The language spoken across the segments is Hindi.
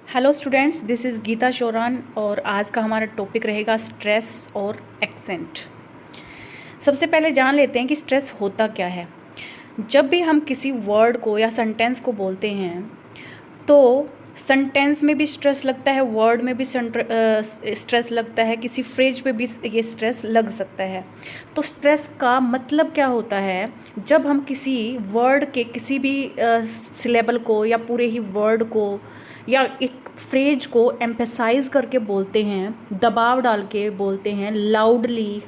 Hello students, this is Geeta Shoran और आज का हमारा टॉपिक रहेगा स्ट्रेस और एक्सेंट। सबसे पहले जान लेते हैं कि स्ट्रेस होता क्या है। जब भी हम किसी वर्ड को या सेंटेंस को बोलते हैं तो सेंटेंस में भी स्ट्रेस लगता है, वर्ड में भी स्ट्रेस लगता है, किसी फ्रेज पे भी ये स्ट्रेस लग सकता है। तो स्ट्रेस का मतलब क्या होता है? जब हम किसी वर्ड के किसी भी सिलेबल को या पूरे ही वर्ड को या एक फ्रेज को एम्फेसाइज करके बोलते हैं, दबाव डाल के बोलते हैं, लाउडली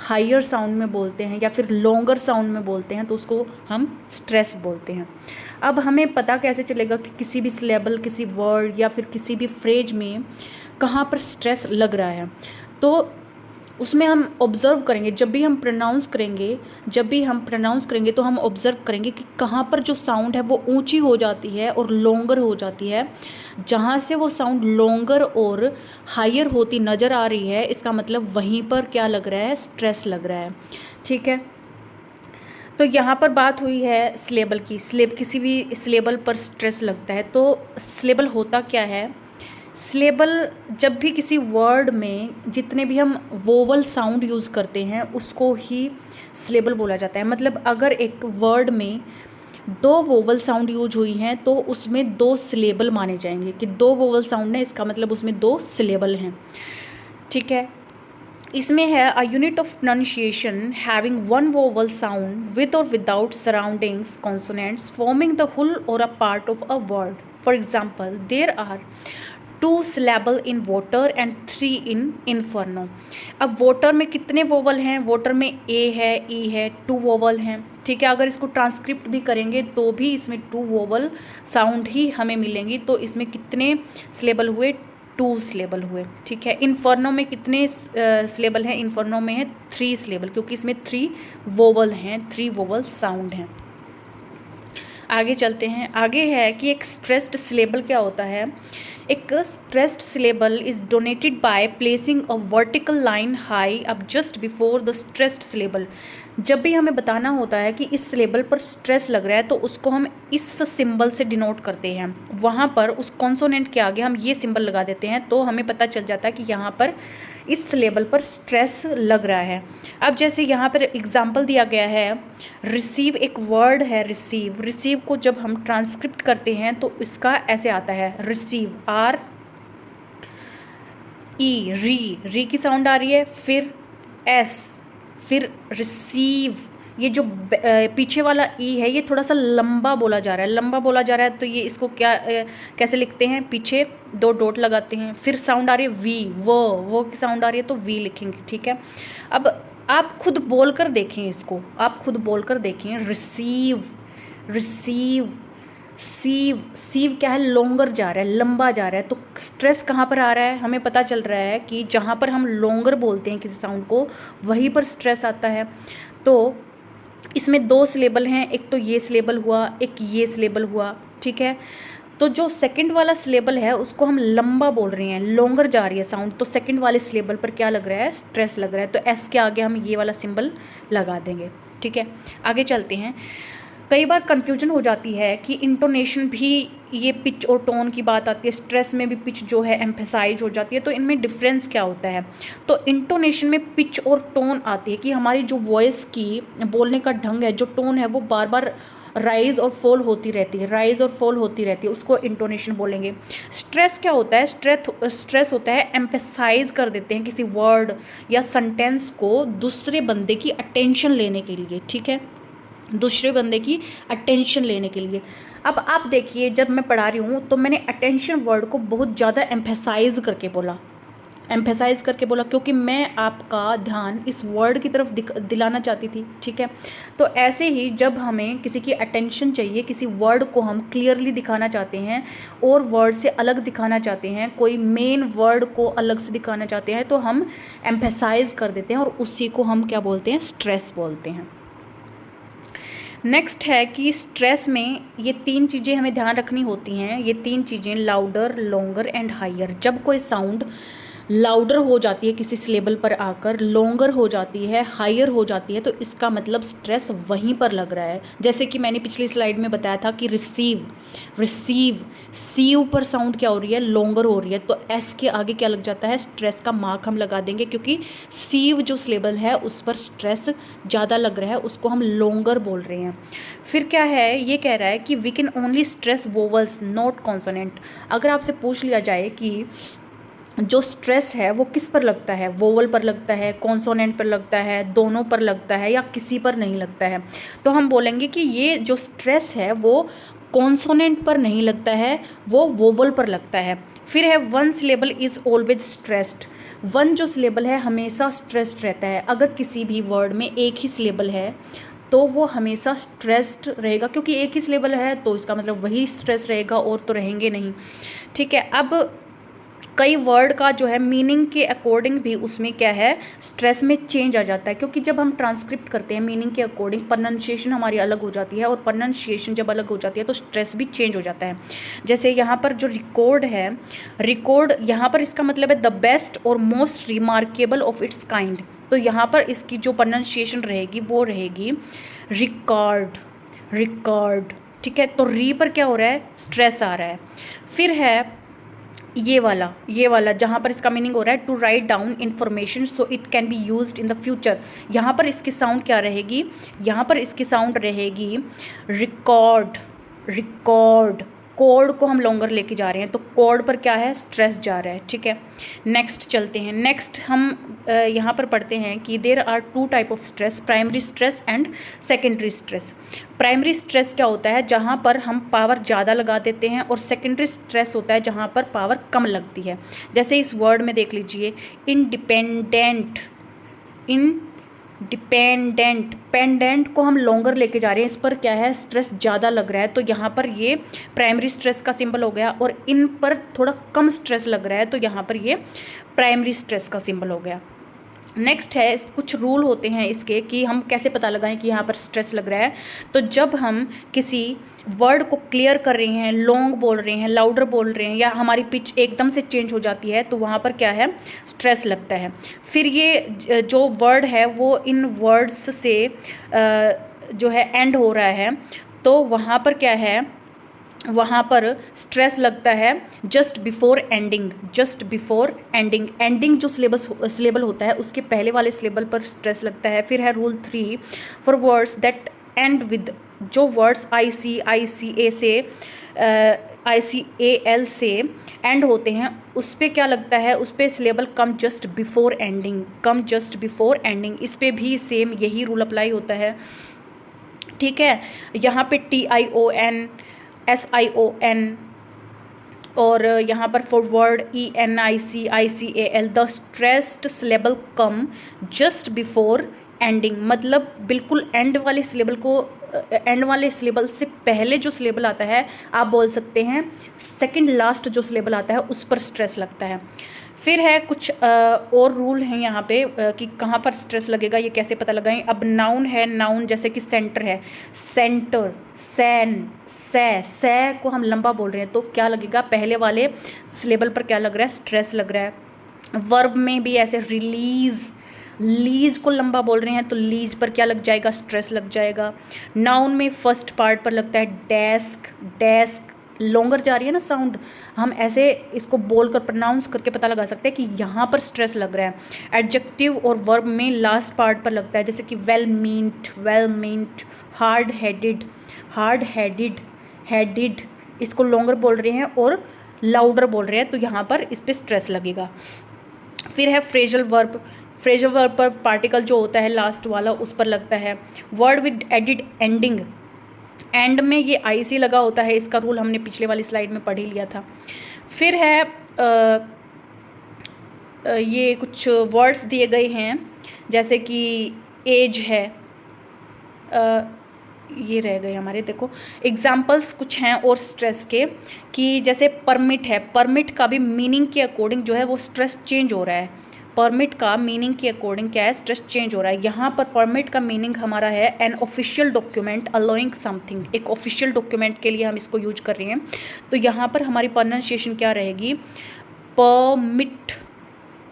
हायर साउंड में बोलते हैं या फिर लॉन्गर साउंड में बोलते हैं, तो उसको हम स्ट्रेस बोलते हैं। अब हमें पता कैसे चलेगा कि किसी भी सिलेबल, किसी वर्ड या फिर किसी भी फ्रेज में कहाँ पर स्ट्रेस लग रहा है? तो उसमें हम ऑब्ज़र्व करेंगे। जब भी हम प्रोनाउंस करेंगे तो हम ऑब्ज़र्व करेंगे कि कहाँ पर जो साउंड है वो ऊंची हो जाती है और लॉन्गर हो जाती है। जहाँ से वो साउंड लॉन्गर और हायर होती नज़र आ रही है, इसका मतलब वहीं पर क्या लग रहा है? स्ट्रेस लग रहा है। ठीक है, तो यहाँ पर बात हुई है सिलेबल की। किसी भी सिलेबल पर स्ट्रेस लगता है, तो सिलेबल होता क्या है? सिलेबल, जब भी किसी वर्ड में जितने भी हम वोवल साउंड यूज़ करते हैं उसको ही सिलेबल बोला जाता है। मतलब अगर एक वर्ड में दो वोवल साउंड यूज हुई हैं तो उसमें दो सिलेबल माने जाएंगे कि दो वोवल साउंड है, इसका मतलब उसमें दो सिलेबल हैं। ठीक है, इसमें है a unit of pronunciation having one vowel sound with or without surroundings consonants forming the whole or a part of a word. For example, there are 2 syllable in water and 3 in inferno. अब वोटर में कितने वोवल हैं? वोटर में ए है, ई है, 2 वोवल हैं। ठीक है, अगर इसको ट्रांसक्रिप्ट भी करेंगे तो भी इसमें 2 वोवल साउंड ही हमें मिलेंगी। तो इसमें कितने सिलेबल हुए? 2 सिलेबल हुए। ठीक है, इन्फर्नो में कितने सिलेबल हैं? इन्फर्नो में है 3 सिलेबल, क्योंकि इसमें 3 वोवल हैं, 3 वोवल साउंड हैं। आगे चलते हैं। आगे है कि एक स्ट्रेस्ड सिलेबल क्या होता है। एक stressed syllable is donated by placing a vertical line high up just before the stressed syllable. जब भी हमें बताना होता है कि इस सिलेबल पर स्ट्रेस लग रहा है तो उसको हम इस सिंबल से डिनोट करते हैं। वहाँ पर उस कॉन्सोनेंट के आगे हम ये सिंबल लगा देते हैं तो हमें पता चल जाता है कि यहाँ पर इस सिलेबल पर स्ट्रेस लग रहा है। अब जैसे यहाँ पर एग्जाम्पल दिया गया है, रिसीव एक वर्ड है रिसीव। रिसीव को जब हम ट्रांसक्रिप्ट करते हैं तो इसका ऐसे आता है रिसीव, आर ई, री की साउंड आ रही है, फिर एस, फिर रिसीव। ये जो पीछे वाला ई है ये थोड़ा सा लंबा बोला जा रहा है, लंबा बोला जा रहा है, तो ये इसको क्या कैसे लिखते हैं? पीछे 2 डॉट लगाते हैं। फिर साउंड आ रही है वी, वो की साउंड आ रही है तो वी लिखेंगे। ठीक है, अब आप खुद बोल कर देखें इसको, आप खुद बोल कर देखें। रिसीव, रिसीव, सीव क्या है? लॉन्गर जा रहा है, लंबा जा रहा है। तो स्ट्रेस कहाँ पर आ रहा है? हमें पता चल रहा है कि जहाँ पर हम लॉन्गर बोलते हैं किसी साउंड को वहीं पर स्ट्रेस आता है। तो इसमें 2 सिलेबल हैं, एक तो ये सिलेबल हुआ, एक ये सिलेबल हुआ। ठीक है, तो जो सेकंड वाला सिलेबल है उसको हम लंबा बोल रहे हैं, लॉन्गर जा रही है साउंड, तो सेकंड वाले सिलेबल पर क्या लग रहा है? स्ट्रेस लग रहा है। तो एस के आगे हम ये वाला सिंबल लगा देंगे। ठीक है, आगे चलते हैं। कई बार कन्फ्यूजन हो जाती है कि इंटोनेशन भी, ये पिच और टोन की बात आती है, स्ट्रेस में भी पिच जो है एम्फेसाइज हो जाती है, तो इनमें डिफरेंस क्या होता है? तो इंटोनेशन में पिच और टोन आती है कि हमारी जो वॉइस की बोलने का ढंग है, जो टोन है, वो बार बार राइज और फॉल होती रहती है, राइज और फॉल होती रहती है, उसको इंटोनेशन बोलेंगे। स्ट्रेस क्या होता है? स्ट्रेस होता है एम्फेसाइज कर देते हैं किसी वर्ड या सेंटेंस को दूसरे बंदे की अटेंशन लेने के लिए। ठीक है, दूसरे बंदे की अटेंशन लेने के लिए। अब आप देखिए, जब मैं पढ़ा रही हूँ तो मैंने अटेंशन वर्ड को बहुत ज़्यादा एम्फेसाइज करके बोला, क्योंकि मैं आपका ध्यान इस वर्ड की तरफ दिलाना चाहती थी। ठीक है, तो ऐसे ही जब हमें किसी की अटेंशन चाहिए, किसी वर्ड को हम क्लियरली दिखाना चाहते हैं और वर्ड से अलग दिखाना चाहते हैं, कोई मेन वर्ड को अलग से दिखाना चाहते हैं, तो हम एम्फेसाइज कर देते हैं और उसी को हम क्या बोलते हैं? स्ट्रेस बोलते हैं। नेक्स्ट है कि स्ट्रेस में ये 3 चीज़ें हमें ध्यान रखनी होती हैं। ये 3 चीज़ें, लाउडर, लॉन्गर एंड हायर। जब कोई साउंड लाउडर हो जाती है किसी सिलेबल पर आकर, लॉन्गर हो जाती है, हायर हो जाती है, तो इसका मतलब स्ट्रेस वहीं पर लग रहा है। जैसे कि मैंने पिछली स्लाइड में बताया था कि रिसीव, रिसीव, सीव पर साउंड क्या हो रही है, लॉन्गर हो रही है, तो एस के आगे क्या लग जाता है, स्ट्रेस का मार्क हम लगा देंगे, क्योंकि सीव जो सिलेबल है उस पर स्ट्रेस ज़्यादा लग रहा है, उसको हम लॉन्गर बोल रहे हैं। फिर क्या है, ये कह रहा है कि we can only stress vowels not consonant. अगर आपसे पूछ लिया जाए कि जो स्ट्रेस है वो किस पर लगता है, वोवल पर लगता है, कॉन्सोनेंट पर लगता है, दोनों पर लगता है, या किसी पर नहीं लगता है, तो हम बोलेंगे कि ये जो स्ट्रेस है वो कॉन्सोनेंट पर नहीं लगता है, वो वोवल पर लगता है। फिर है one syllable is always stressed. One जो सिलेबल है हमेशा स्ट्रेस्ड रहता है। अगर किसी भी वर्ड में एक ही सिलेबल है तो वो हमेशा स्ट्रेस्ड रहेगा, क्योंकि एक ही सिलेबल है तो इसका मतलब वही स्ट्रेस रहेगा, और तो रहेंगे नहीं। ठीक है, अब कई वर्ड का जो है मीनिंग के अकॉर्डिंग भी उसमें क्या है, स्ट्रेस में चेंज आ जाता है, क्योंकि जब हम ट्रांसक्रिप्ट करते हैं मीनिंग के अकॉर्डिंग प्रोनाउंसिएशन हमारी अलग हो जाती है, और प्रोनाउंसिएशन जब अलग हो जाती है तो स्ट्रेस भी चेंज हो जाता है। जैसे यहाँ पर जो रिकॉर्ड है, रिकॉर्ड यहाँ पर इसका मतलब है द बेस्ट और most remarkable of its kind, तो यहाँ पर इसकी जो प्रोनाउंसिएशन रहेगी वो रहेगी रिकॉर्ड, रिकॉर्ड। ठीक है, तो री पर क्या हो रहा है, स्ट्रेस आ रहा है। फिर है ये वाला जहाँ पर इसका मीनिंग हो रहा है to write down information so it can be used in the future. यहाँ पर इसकी साउंड क्या रहेगी, यहाँ पर इसकी साउंड रहेगी रिकॉर्ड, रिकॉर्ड। कोड को हम लॉन्गर लेके जा रहे हैं, तो कोड पर क्या है, स्ट्रेस जा रहा है। ठीक है, नेक्स्ट चलते हैं। नेक्स्ट हम यहाँ पर पढ़ते हैं कि there are two type of stress, primary stress and secondary stress. Primary stress क्या होता है, जहाँ पर हम पावर ज़्यादा लगा देते हैं, और सेकेंडरी स्ट्रेस होता है जहाँ पर पावर कम लगती है। जैसे इस वर्ड में देख लीजिए, इंडिपेंडेंट, डिपेंडेंट, पेंडेंट को हम लॉन्गर लेके जा रहे हैं, इस पर क्या है, स्ट्रेस ज़्यादा लग रहा है, तो यहाँ पर ये प्राइमरी स्ट्रेस का सिंबल हो गया, और इन पर थोड़ा कम स्ट्रेस लग रहा है, तो यहाँ पर ये प्राइमरी स्ट्रेस का सिंबल हो गया। नेक्स्ट है, कुछ रूल होते हैं इसके कि हम कैसे पता लगाएं कि यहाँ पर स्ट्रेस लग रहा है। तो जब हम किसी वर्ड को क्लियर कर रहे हैं, लॉन्ग बोल रहे हैं, लाउडर बोल रहे हैं, या हमारी पिच एकदम से चेंज हो जाती है, तो वहाँ पर क्या है, स्ट्रेस लगता है। फिर ये जो वर्ड है वो इन वर्ड्स से जो है एंड हो रहा है, तो वहाँ पर क्या है, वहाँ पर स्ट्रेस लगता है just before ending, just before ending. Ending जो सिलेबल होता है उसके पहले वाले सिलेबल पर स्ट्रेस लगता है। फिर है rule 3 for words that and with, जो वर्ड्स ICAL से एंड होते हैं उस पर क्या लगता है, उस पर syllable come just before ending, come just before ending. इस पर भी सेम यही रूल अप्लाई होता है। ठीक है, यहाँ पे TION, SION, और यहाँ पर forward ENICICAL, the stressed syllable come just before ending, मतलब बिल्कुल एंड वाले सिलेबल को, एंड वाले सिलेबल से पहले जो सिलेबल आता है, आप बोल सकते हैं सेकंड लास्ट जो सिलेबल आता है उस पर स्ट्रेस लगता है। फिर है कुछ और रूल हैं यहाँ पे कि कहाँ पर स्ट्रेस लगेगा, ये कैसे पता लगाएं। अब नाउन है, नाउन जैसे कि सेंटर है, सेंटर, सैन, सै को हम लंबा बोल रहे हैं, तो क्या लगेगा, पहले वाले सिलेबल पर क्या लग रहा है, स्ट्रेस लग रहा है। वर्ब में भी ऐसे, रिलीज, लीज को लंबा बोल रहे हैं तो लीज पर क्या लग जाएगा, स्ट्रेस लग जाएगा। नाउन में फर्स्ट पार्ट पर लगता है डेस्क, डेस्क लॉन्गर जा रही है ना साउंड, हम ऐसे इसको बोलकर प्रोनाउंस करके पता लगा सकते हैं कि यहाँ पर स्ट्रेस लग रहा है। एडजेक्टिव और वर्ब में लास्ट पार्ट पर लगता है, जैसे कि well meant, well meant, hard headed, hard headed, headed, इसको लॉन्गर बोल रहे हैं और लाउडर बोल रहे हैं, तो यहाँ पर इस पर स्ट्रेस लगेगा। फिर है फ्रेजल वर्ब, फ्रेजल वर्ब पर पार्टिकल जो होता है लास्ट वाला उस पर लगता है। Word with added ending, and में ये IC लगा होता है, इसका रूल हमने पिछले वाली स्लाइड में पढ़ ही लिया था। फिर है ये कुछ वर्ड्स दिए गए हैं, जैसे कि एज है, ये रह गए हमारे, देखो एग्जाम्पल्स कुछ हैं और स्ट्रेस के, कि जैसे परमिट है, परमिट का भी मीनिंग के अकॉर्डिंग जो है वो स्ट्रेस चेंज हो रहा है। परमिट का मीनिंग के अकॉर्डिंग क्या है, स्ट्रेस चेंज हो रहा है। यहाँ पर परमिट का मीनिंग हमारा है an official document allowing something, एक ऑफिशियल डॉक्यूमेंट के लिए हम इसको यूज कर रहे हैं, तो यहाँ पर हमारी प्रोनाउंसिएशन क्या रहेगी, परमिट,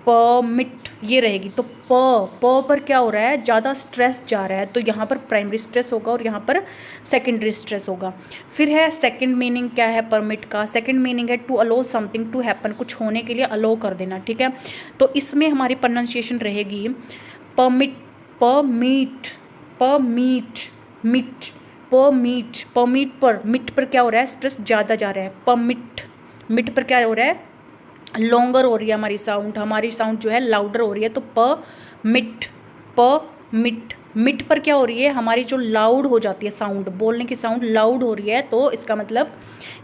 परमिट ये रहेगी। तो प पर क्या हो रहा है, ज़्यादा स्ट्रेस जा रहा है, तो यहाँ पर प्राइमरी स्ट्रेस होगा और यहाँ पर सेकेंडरी स्ट्रेस होगा। फिर है सेकंड मीनिंग क्या है परमिट का, सेकंड मीनिंग है to allow something to happen, कुछ होने के लिए अलो कर देना, ठीक है। तो इसमें हमारी प्रोनाउंसिएशन रहेगी परमिट, परमीट, परमीट, मिट, परमीट, परमीट पर, मिट पर क्या हो रहा है, स्ट्रेस ज़्यादा जा रहा है। परमिट, मिट पर क्या हो रहा है, लॉन्गर हो रही है हमारी साउंड जो है लाउडर हो रही है। तो प मिट, प मिट, मिट पर क्या हो रही है, हमारी जो लाउड हो जाती है साउंड, बोलने की साउंड लाउड हो रही है, तो इसका मतलब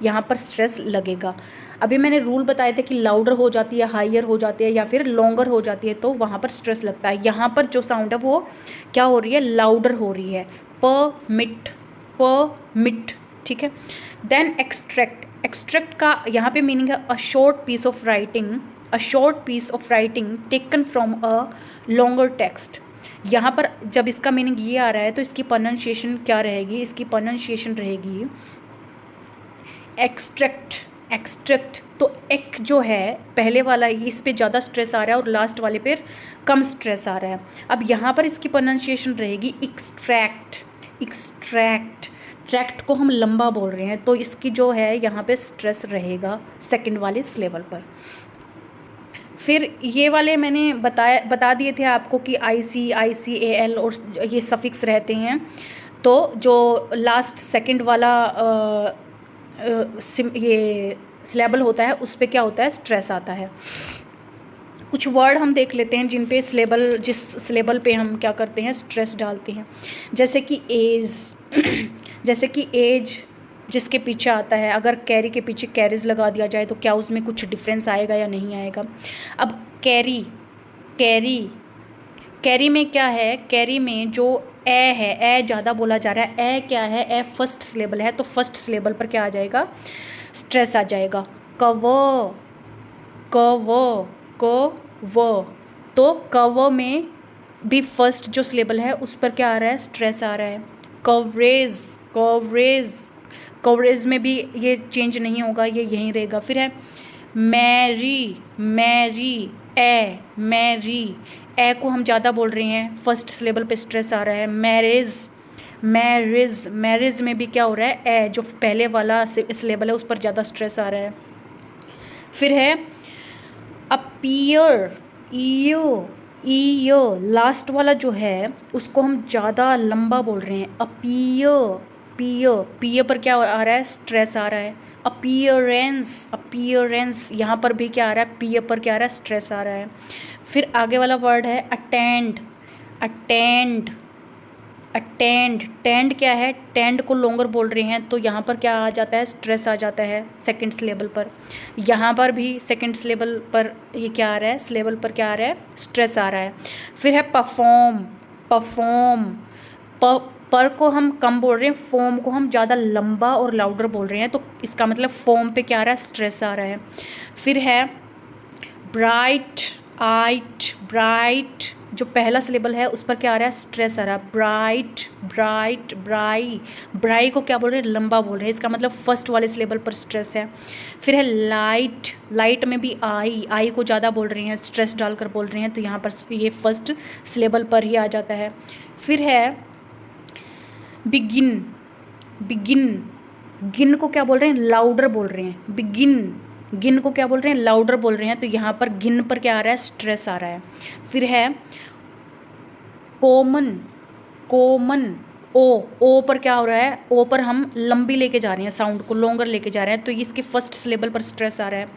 यहाँ पर स्ट्रेस लगेगा। अभी मैंने रूल बताए थे कि लाउडर हो जाती है, हाइयर हो जाती है या फिर लॉन्गर हो जाती है, तो वहाँ पर स्ट्रेस लगता है। यहाँ पर जो साउंड है वो क्या हो रही है, लाउडर हो रही है। प मिट, प मिट, ठीक है। देन एक्सट्रैक्ट, एक्सट्रैक्ट का यहाँ पे मीनिंग है a short piece of writing, a short piece of writing taken from a longer text. यहाँ पर जब इसका मीनिंग ये आ रहा है तो इसकी प्रोनाउंसिएशन क्या रहेगी, इसकी प्रोनाउंसिएशन रहेगी एक्सट्रैक्ट, एक्सट्रैक्ट। तो एक जो है पहले वाला इस पे ज़्यादा स्ट्रेस आ रहा है और लास्ट वाले पे कम स्ट्रेस आ रहा है। अब यहाँ पर इसकी प्रोनाउंसिएशन रहेगी एक्सट्रैक्ट, एक्सट्रैक्ट, ट्रैक्ट को हम लंबा बोल रहे हैं, तो इसकी जो है यहाँ पे स्ट्रेस रहेगा सेकंड वाले सिलेबल पर। फिर ये वाले मैंने बता दिए थे आपको कि IC, और ये सफिक्स रहते हैं। तो जो लास्ट सेकंड वाला ये सिलेबल होता है उस पे क्या होता है, स्ट्रेस आता है। कुछ वर्ड हम देख लेते हैं जिन पे सिलेबल, जिस सिलेबल पे हम क्या करते हैं, स्ट्रेस डालते हैं। जैसे कि एज, जैसे कि एज जिसके पीछे आता है, अगर कैरी के पीछे कैरीज लगा दिया जाए तो क्या उसमें कुछ डिफरेंस आएगा या नहीं आएगा। अब कैरी, कैरी, कैरी में क्या है, कैरी में जो ए है, ए ज़्यादा बोला जा रहा है, ए क्या है, ए फर्स्ट सिलेबल है, तो फर्स्ट सिलेबल पर क्या आ जाएगा, स्ट्रेस आ जाएगा। कव, कव, कव, तो कव में भी फर्स्ट जो सिलेबल है उस पर क्या आ रहा है, स्ट्रेस आ रहा है। कवरेज, कवरेज, कवरेज में भी ये चेंज नहीं होगा, ये यहीं रहेगा। फिर है मैरी, मैरी, ए, मैरी, ए को हम ज़्यादा बोल रहे हैं, फर्स्ट सिलेबल पे स्ट्रेस आ रहा है। मैरिज, मैरिज, मैरिज में भी क्या हो रहा है, ए जो पहले वाला सिलेबल है उस पर ज़्यादा स्ट्रेस आ रहा है। फिर है अपीयर, ईयो, ईयो, लास्ट वाला जो है उसको हम ज़्यादा लंबा बोल रहे हैं। अपीयर, पियर, पियर पर क्या आ रहा है, स्ट्रेस आ रहा है। अपीयरेंस, अपीयरेंस, यहाँ पर भी क्या आ रहा है, पियर पर क्या आ रहा है, स्ट्रेस आ रहा है। फिर आगे वाला वर्ड है अटेंड, अटेंड, अटेंड, टेंड क्या है, टेंड को लॉन्गर बोल रहे हैं, तो यहाँ पर क्या आ जाता है, स्ट्रेस आ जाता है सेकंड सिलेबल पर। यहाँ पर भी सेकंड सिलेबल पर ये क्या आ रहा है, सिलेबल पर क्या आ रहा है, स्ट्रेस आ रहा है। फिर है परफॉर्म, परफॉर्म, पर को हम कम बोल रहे हैं, फॉर्म को हम ज़्यादा लंबा और लाउडर बोल रहे हैं, तो इसका मतलब फॉर्म पे क्या आ रहा है, स्ट्रेस आ रहा है। फिर है ब्राइट, आइट, ब्राइट, जो पहला सिलेबल है उस पर क्या आ रहा है, स्ट्रेस आ रहा है। ब्राइट, ब्राइट, ब्राई, ब्राई को क्या बोल रहे हैं, लंबा बोल रहे हैं, इसका मतलब फर्स्ट वाले सिलेबल पर स्ट्रेस है। फिर है लाइट, लाइट में भी आई, आई को ज़्यादा बोल रहे हैं, स्ट्रेस डालकर बोल रहे हैं, तो यहाँ पर ये फर्स्ट सिलेबल पर ही आ जाता है। फिर है बिगिन, बिगिन, गिन को क्या बोल रहे हैं, लाउडर बोल रहे हैं। बिगिन, गिन को क्या बोल रहे हैं, लाउडर बोल रहे हैं, तो यहाँ पर गिन पर क्या आ रहा है, स्ट्रेस आ रहा है। फिर है कॉमन, कॉमन, ओ पर क्या हो रहा है, ओ पर हम लंबी लेके जा रहे हैं, साउंड को लॉन्गर लेके जा रहे हैं, तो इसके फर्स्ट सिलेबल पर स्ट्रेस आ रहा है।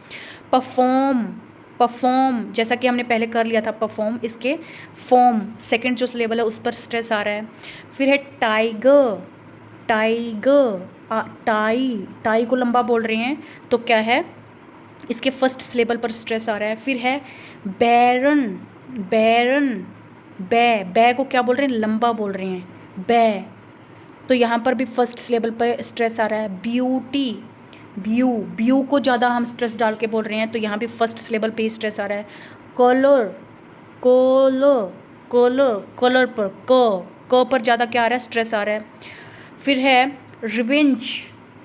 परफॉर्म, परफॉर्म, जैसा कि हमने पहले कर लिया था परफॉर्म, इसके फॉर्म सेकंड जो सिलेबल है उस पर स्ट्रेस आ रहा है। फिर है टाइगर, टाइगर, टाई, टाई को लंबा बोल रहे हैं, तो क्या है, इसके फर्स्ट सिलेबल पर स्ट्रेस आ रहा है। फिर है बैरन, बैरन, बै, बै को क्या बोल रहे हैं, लंबा बोल रहे हैं, बै, तो यहाँ पर भी फर्स्ट सिलेबल पर स्ट्रेस आ रहा है। ब्यूटी, ब्यू, ब्यू को ज़्यादा हम स्ट्रेस डाल के बोल रहे हैं, तो यहाँ भी फर्स्ट सिलेबल पे ही स्ट्रेस आ रहा है। कलर, कलर, कलर, कलर पर क पर ज़्यादा क्या आ रहा है, स्ट्रेस आ रहा है। फिर है रिवेंज,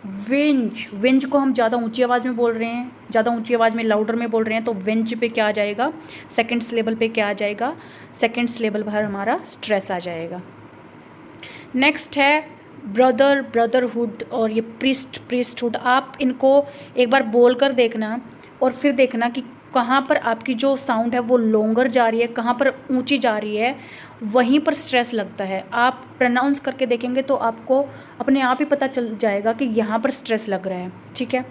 विंच, विंच को हम ज़्यादा ऊंची आवाज़ में बोल रहे हैं, ज़्यादा ऊंची आवाज़ में लाउडर में बोल रहे हैं, तो विंच पे क्या आ जाएगा, सेकंड सिलेबल पे क्या आ जाएगा, सेकंड सिलेबल पर हमारा स्ट्रेस आ जाएगा। नेक्स्ट है ब्रदर, ब्रदरहुड, और ये प्रीस्ट, प्रीस्टहुड। आप इनको एक बार बोल कर देखना और फिर देखना कि कहाँ पर आपकी जो साउंड है वो लॉन्गर जा रही है, कहाँ पर ऊंची जा रही है, वहीं पर स्ट्रेस लगता है। आप प्रोनाउंस करके देखेंगे तो आपको अपने आप ही पता चल जाएगा कि यहाँ पर स्ट्रेस लग रहा है। ठीक है,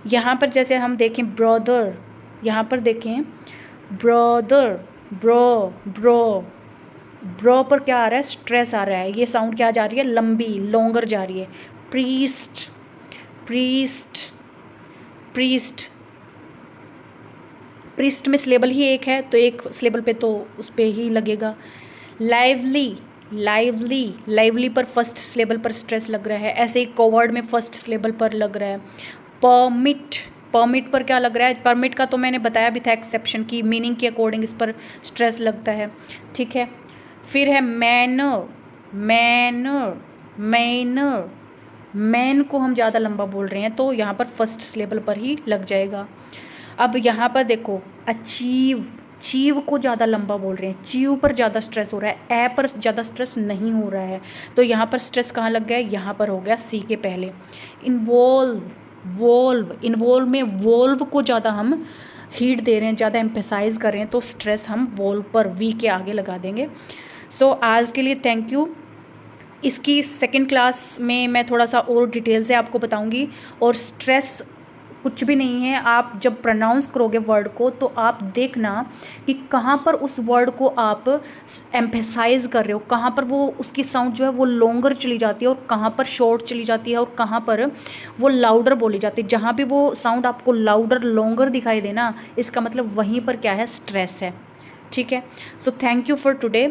यहाँ पर जैसे हम देखें ब्रदर, यहाँ पर देखें ब्रदर, ब्रो, ब्रो, ब्रो पर क्या आ रहा है, स्ट्रेस आ रहा है, ये साउंड क्या जा रही है, लंबी, लॉन्गर जा रही है। प्रीस्ट, प्रीस्ट, प्रीस्ट, प्रीस्ट में सिलेबल ही एक है तो एक सिलेबल पे तो उस पर ही लगेगा। लाइवली, लाइवली, लाइवली पर फर्स्ट सिलेबल पर स्ट्रेस लग रहा है, ऐसे ही कवर्ड में फर्स्ट सिलेबल पर लग रहा है। परमिट, परमिट पर क्या लग रहा है, परमिट का तो मैंने बताया भी था एक्सेप्शन की मीनिंग के अकॉर्डिंग इस पर स्ट्रेस लगता है। ठीक है, फिर है मैनर, मैनर, मैनर, मैन को हम ज़्यादा लंबा बोल रहे हैं तो यहाँ पर फर्स्ट सिलेबल पर ही लग जाएगा। अब यहाँ पर देखो अचीव, चीव को ज़्यादा लंबा बोल रहे हैं, चीव पर ज़्यादा स्ट्रेस हो रहा है, ए पर ज़्यादा स्ट्रेस नहीं हो रहा है, तो यहाँ पर स्ट्रेस कहाँ लग गया, यहाँ पर हो गया सी के पहले। इन्वॉल्व, वोल्व, इन्वॉल्व में वोल्व को ज़्यादा हम हीट दे रहे हैं, ज़्यादा एम्फेसाइज कर रहे हैं, तो स्ट्रेस हम वोल्व पर वी के आगे लगा देंगे। सो आज के लिए थैंक यू। इसकी सेकंड क्लास में मैं थोड़ा सा और डिटेल से आपको बताऊंगी। और स्ट्रेस कुछ भी नहीं है, आप जब प्रोनाउंस करोगे वर्ड को तो आप देखना कि कहाँ पर उस वर्ड को आप एम्फेसाइज कर रहे हो, कहाँ पर वो उसकी साउंड जो है वो लॉन्गर चली जाती है और कहाँ पर शॉर्ट चली जाती है और कहाँ पर वो लाउडर बोली जाती है। जहाँ भी वो साउंड आपको लाउडर लॉन्गर दिखाई देना, इसका मतलब वहीं पर क्या है, स्ट्रेस है। ठीक है, so thank you for today.